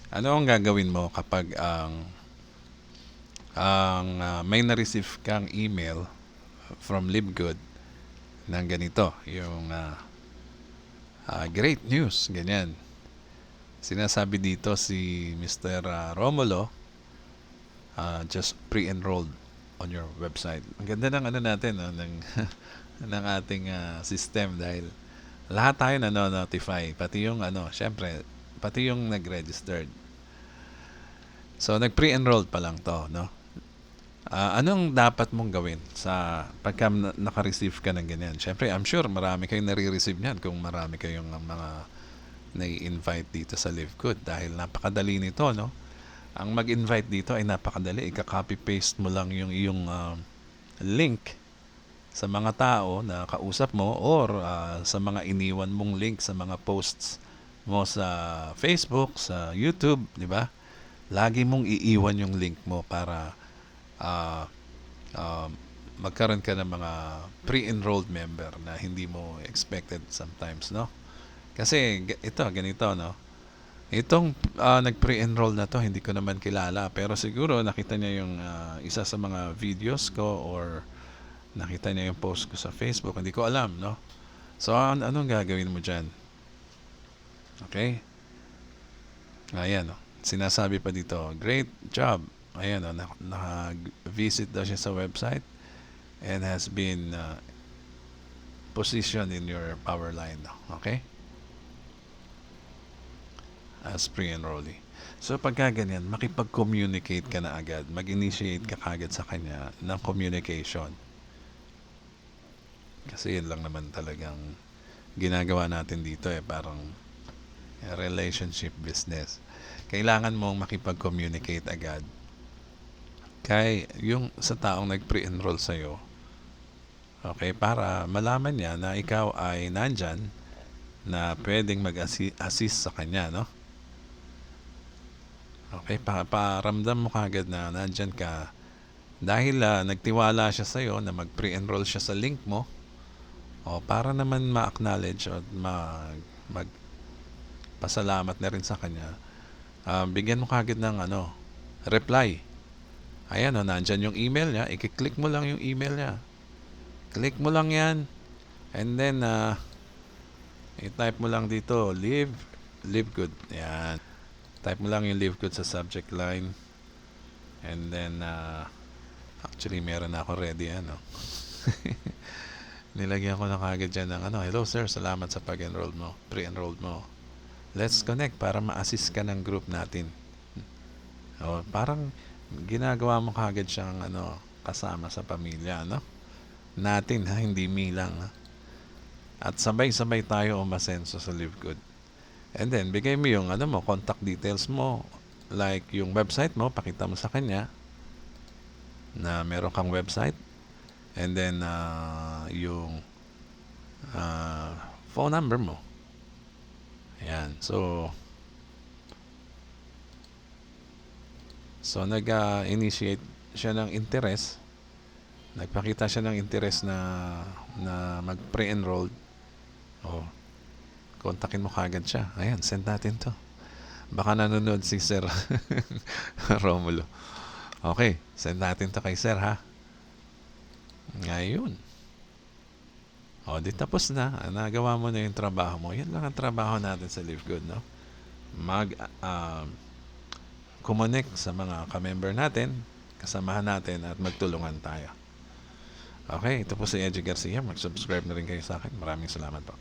Ano ang gagawin mo kapag may na-receive kang email from LiveGood ng ganito, yung great news, ganyan. Sinasabi dito si Mr. Romulo, just pre-enrolled on your website. Ang ganda ng ano natin, no, ng, ng ating system dahil lahat tayo na-notify, pati yung syempre, pati yung nag-registered. So, nag-pre-enrolled pa lang to, no? Anong dapat mong gawin sa pagka naka-receive ka ng ganyan? Syempre, I'm sure marami kayong nare-receive niyan kung marami kayong mga nai-invite dito sa LiveGood dahil napakadali nito, no? Ang mag-invite dito ay napakadali. Ika-copy-paste mo lang yung iyong link sa mga tao na kausap mo or sa mga iniwan mong link sa mga posts mo sa Facebook, sa YouTube, di ba? Lagi mong iiwan yung link mo para uh, uh, magkaroon ka ng mga pre-enrolled member na hindi mo expected sometimes, no? Kasi ito, ganito, no? Itong nag-pre-enroll na to, hindi ko naman kilala. Pero siguro nakita niya yung isa sa mga videos ko or nakita niya yung post ko sa Facebook. Hindi ko alam, no? So, anong gagawin mo dyan? Okay? Ayan, no? Sinasabi pa dito, great job. Ayan, no? Naka-visit daw siya sa website and has been positioned in your power line. Okay? As pre-enrollee. So pagka ganyan, makipag-communicate ka na agad, mag-initiate ka kagad sa kanya ng communication. Kasi yun lang naman talagang ginagawa natin dito parang relationship business. Kailangan mong makipag-communicate agad kay yung sa taong nag-pre-enroll sa'yo. Okay, para malaman niya na ikaw ay nandyan na pwedeng mag-assist sa kanya, no? Okay, paramdam mo kagad na nandyan ka dahil nagtiwala siya sa'yo na mag-pre-enroll siya sa link mo o para naman ma-acknowledge o magpasalamat na rin sa kanya, bigyan mo kagad ng reply. Ayan, nandyan yung email niya, i-click mo lang yung email niya. Click mo lang yan and then i-type mo lang dito live good. Yan, type mo lang yung live good sa subject line and then actually meron na ako ready nilagyan ko na kagad dyan ng hello sir, salamat sa pag-enroll mo, pre-enrolled mo, let's connect para ma-assist ka ng group natin. Parang ginagawa mo kagad siyang kasama sa pamilya natin, hindi me lang at sabay-sabay tayo umasenso sa Live Good. And then, bigay mo yung contact details mo. Like, yung website mo, pakita mo sa kanya na meron kang website. And then, yung phone number mo. Ayan. So, nag-initiate siya ng interest. Nagpakita siya ng interest na mag-pre-enrolled. Kontakin mo kagad siya. Ayan, send natin to. Baka nanonood si Sir Romulo. Okay, send natin to kay Sir, ha? Ngayon. Di tapos na. Nagawa mo na yung trabaho mo. Yan lang ang trabaho natin sa Live Good, no? Connect sa mga ka-member natin, kasamahan natin, at magtulungan tayo. Okay, ito po si Edgy Garcia. Mag-subscribe na rin kayo sa akin. Maraming salamat po.